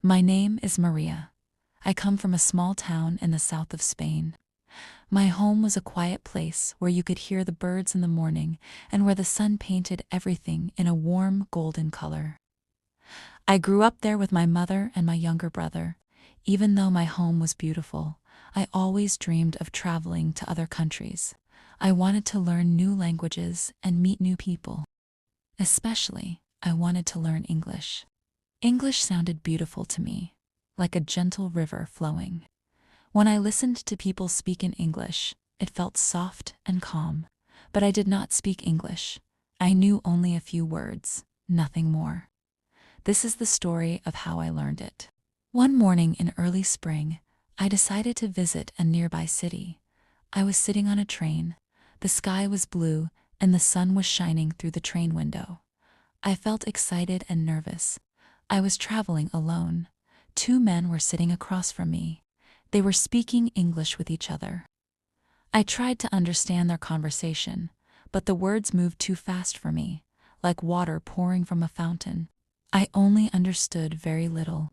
My name is Maria. I come from a small town in the south of Spain. My home was a quiet place where you could hear the birds in the morning and where the sun painted everything in a warm golden color. I grew up there with my mother and my younger brother. Even though my home was beautiful, I always dreamed of traveling to other countries. I wanted to learn new languages and meet new people. Especially, I wanted to learn English. English sounded beautiful to me, like a gentle river flowing. When I listened to people speak in English, it felt soft and calm. But I did not speak English. I knew only a few words, nothing more. This is the story of how I learned it. One morning in early spring, I decided to visit a nearby city. I was sitting on a train. The sky was blue and the sun was shining through the train window. I felt excited and nervous. I was traveling alone. Two men were sitting across from me. They were speaking English with each other. I tried to understand their conversation, but the words moved too fast for me, like water pouring from a fountain. I only understood very little.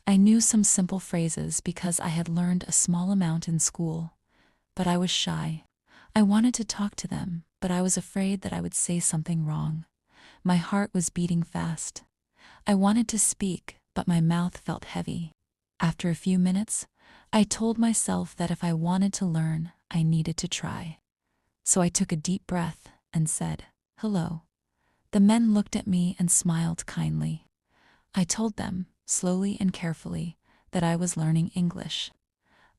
I knew some simple phrases because I had learned a small amount in school, but I was shy. I wanted to talk to them, but I was afraid that I would say something wrong. My heart was beating fast. I wanted to speak, but my mouth felt heavy. After a few minutes, I told myself that if I wanted to learn, I needed to try. So I took a deep breath and said, "Hello." The men looked at me and smiled kindly. I told them, slowly and carefully, that I was learning English.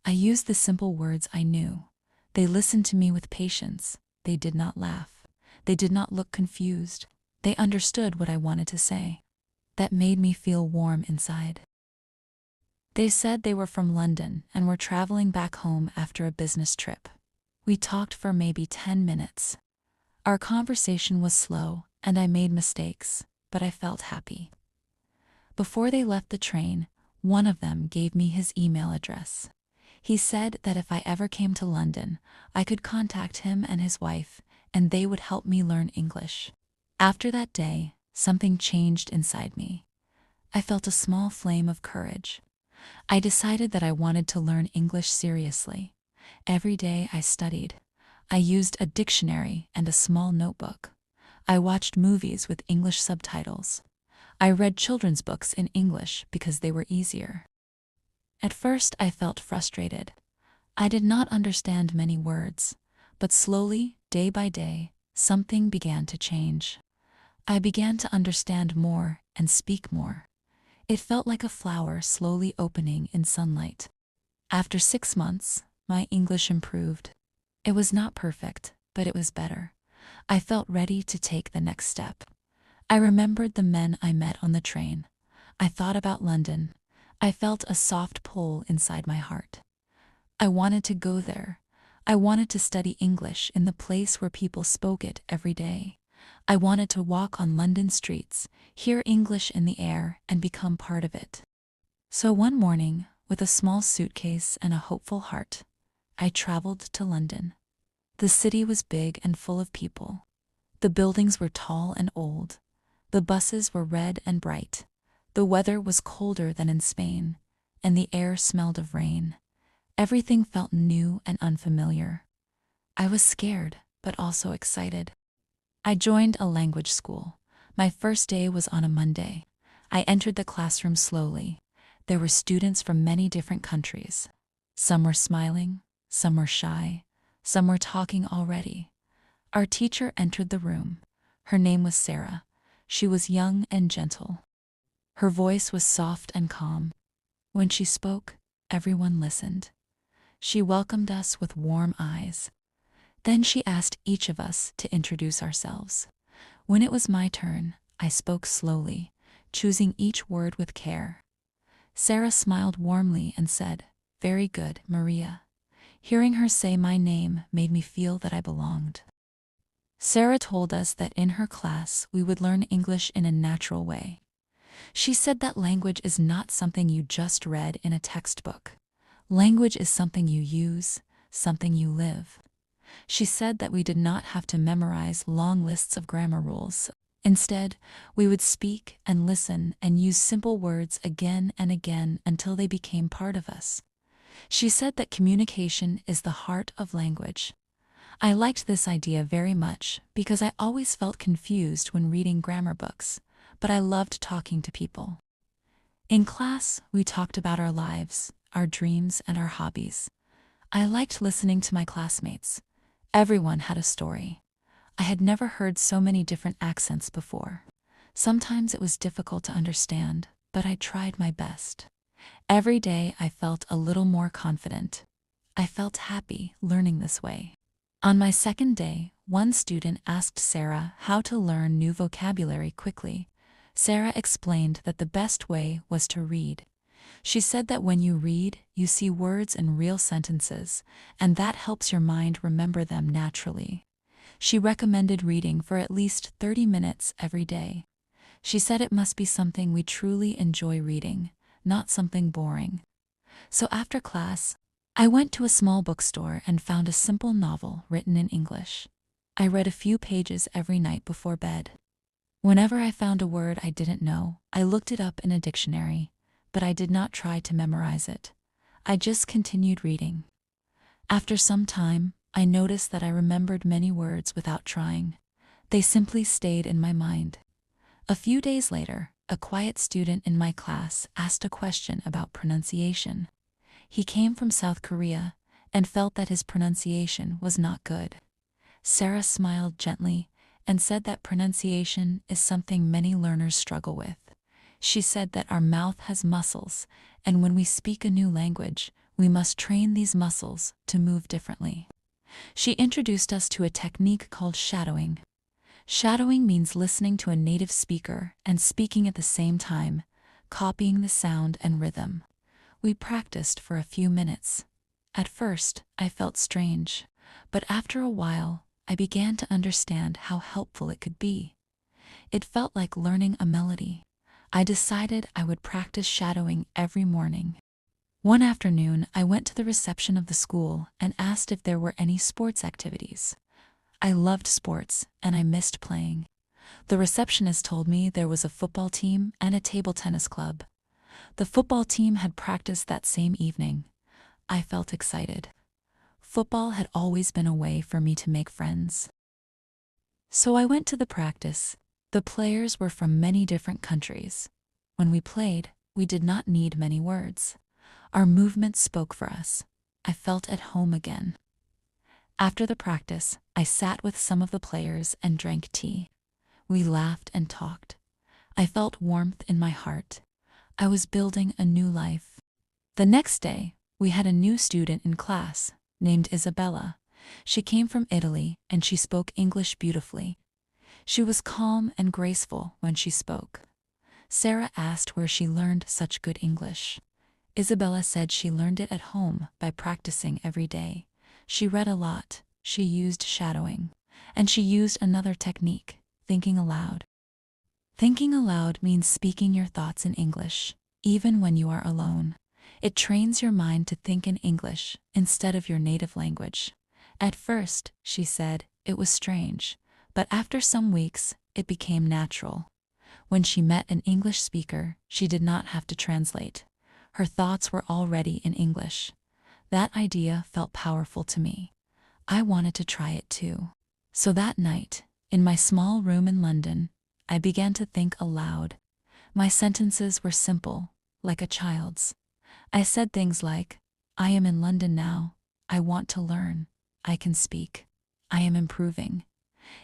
I used the simple words I knew. They listened to me with patience. They did not laugh. They did not look confused. They understood what I wanted to say. That made me feel warm inside. They said they were from London and were traveling back home after a business trip. We talked for maybe 10 minutes. Our conversation was slow and I made mistakes, but I felt happy. Before they left the train, one of them gave me his email address. He said that if I ever came to London, I could contact him and his wife, and they would help me learn English. After that day, something changed inside me. I felt a small flame of courage. I decided that I wanted to learn English seriously. Every day I studied. I used a dictionary and a small notebook. I watched movies with English subtitles. I read children's books in English because they were easier. At first I felt frustrated. I did not understand many words, but slowly, day by day, something began to change. I began to understand more and speak more. It felt like a flower slowly opening in sunlight. After 6 months, my English improved. It was not perfect, but it was better. I felt ready to take the next step. I remembered the men I met on the train. I thought about London. I felt a soft pull inside my heart. I wanted to go there. I wanted to study English in the place where people spoke it every day. I wanted to walk on London streets, hear English in the air, and become part of it. So one morning, with a small suitcase and a hopeful heart, I traveled to London. The city was big and full of people. The buildings were tall and old. The buses were red and bright. The weather was colder than in Spain, and the air smelled of rain. Everything felt new and unfamiliar. I was scared, but also excited. I joined a language school. My first day was on a Monday. I entered the classroom slowly. There were students from many different countries. Some were smiling, some were shy, some were talking already. Our teacher entered the room. Her name was Sarah. She was young and gentle. Her voice was soft and calm. When she spoke, everyone listened. She welcomed us with warm eyes. Then she asked each of us to introduce ourselves. When it was my turn, I spoke slowly, choosing each word with care. Sarah smiled warmly and said, "Very good, Maria." Hearing her say my name made me feel that I belonged. Sarah told us that in her class we would learn English in a natural way. She said that language is not something you just read in a textbook. Language is something you use, something you live. She said that we did not have to memorize long lists of grammar rules. Instead, we would speak and listen and use simple words again and again until they became part of us. She said that communication is the heart of language. I liked this idea very much because I always felt confused when reading grammar books, but I loved talking to people. In class, we talked about our lives, our dreams, and our hobbies. I liked listening to my classmates. Everyone had a story. I had never heard so many different accents before. Sometimes it was difficult to understand, but I tried my best. Every day I felt a little more confident. I felt happy learning this way. On my second day, one student asked Sarah how to learn new vocabulary quickly. Sarah explained that the best way was to read. She said that when you read, you see words in real sentences, and that helps your mind remember them naturally. She recommended reading for at least 30 minutes every day. She said it must be something we truly enjoy reading, not something boring. So after class, I went to a small bookstore and found a simple novel written in English. I read a few pages every night before bed. Whenever I found a word I didn't know, I looked it up in a dictionary, but I did not try to memorize it. I just continued reading. After some time, I noticed that I remembered many words without trying. They simply stayed in my mind. A few days later, a quiet student in my class asked a question about pronunciation. He came from South Korea and felt that his pronunciation was not good. Sarah smiled gently and said that pronunciation is something many learners struggle with. She said that our mouth has muscles, and when we speak a new language, we must train these muscles to move differently. She introduced us to a technique called shadowing. Shadowing means listening to a native speaker and speaking at the same time, copying the sound and rhythm. We practiced for a few minutes. At first, I felt strange, but after a while, I began to understand how helpful it could be. It felt like learning a melody. I decided I would practice shadowing every morning. One afternoon, I went to the reception of the school and asked if there were any sports activities. I loved sports, and I missed playing. The receptionist told me there was a football team and a table tennis club. The football team had practiced that same evening. I felt excited. Football had always been a way for me to make friends. So I went to the practice. The players were from many different countries. When we played, we did not need many words. Our movements spoke for us. I felt at home again. After the practice, I sat with some of the players and drank tea. We laughed and talked. I felt warmth in my heart. I was building a new life. The next day, we had a new student in class, named Isabella. She came from Italy and she spoke English beautifully. She was calm and graceful when she spoke. Sarah asked where she learned such good English. Isabella said she learned it at home by practicing every day. She read a lot, she used shadowing, and she used another technique, thinking aloud. Thinking aloud means speaking your thoughts in English, even when you are alone. It trains your mind to think in English instead of your native language. At first, she said, it was strange, but after some weeks, it became natural. When she met an English speaker, she did not have to translate. Her thoughts were already in English. That idea felt powerful to me. I wanted to try it too. So that night, in my small room in London, I began to think aloud. My sentences were simple, like a child's. I said things like, I am in London now. I want to learn. I can speak. I am improving.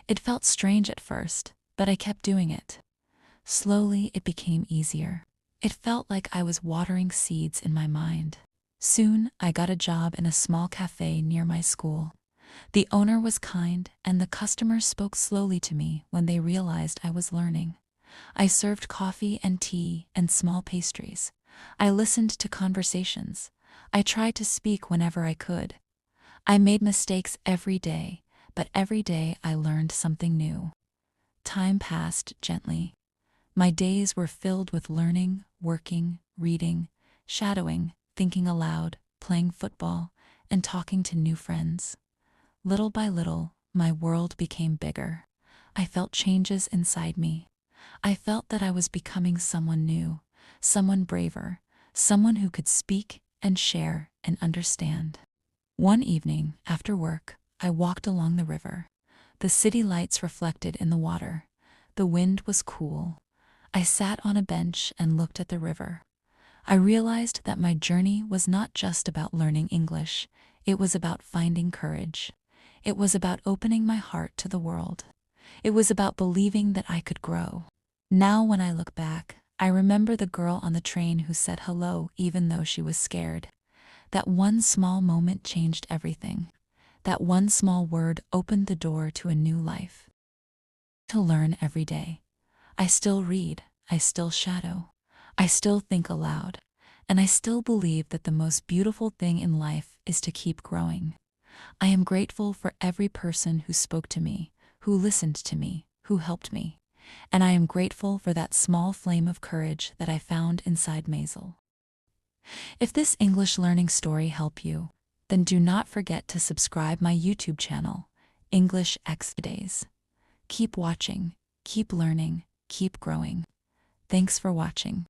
It felt strange at first, but I kept doing it. Slowly, it became easier. It felt like I was watering seeds in my mind. Soon, I got a job in a small cafe near my school. The owner was kind, and the customers spoke slowly to me when they realized I was learning. I served coffee and tea and small pastries. I listened to conversations. I tried to speak whenever I could. I made mistakes every day, but every day I learned something new. Time passed gently. My days were filled with learning, working, reading, shadowing, thinking aloud, playing football, and talking to new friends. Little by little, my world became bigger. I felt changes inside me. I felt that I was becoming someone new, someone braver, someone who could speak and share and understand. One evening, after work, I walked along the river. The city lights reflected in the water. The wind was cool. I sat on a bench and looked at the river. I realized that my journey was not just about learning English, it was about finding courage. It was about opening my heart to the world. It was about believing that I could grow. Now when I look back, I remember the girl on the train who said hello even though she was scared. That one small moment changed everything. That one small word opened the door to a new life. To learn every day. I still read, I still shadow, I still think aloud, and I still believe that the most beautiful thing in life is to keep growing. I am grateful for every person who spoke to me, who listened to me, who helped me, and I am grateful for that small flame of courage that I found inside Maisel. If this English learning story helped you, then do not forget to subscribe my YouTube channel, English XDays. Keep watching, keep learning, keep growing. Thanks for watching.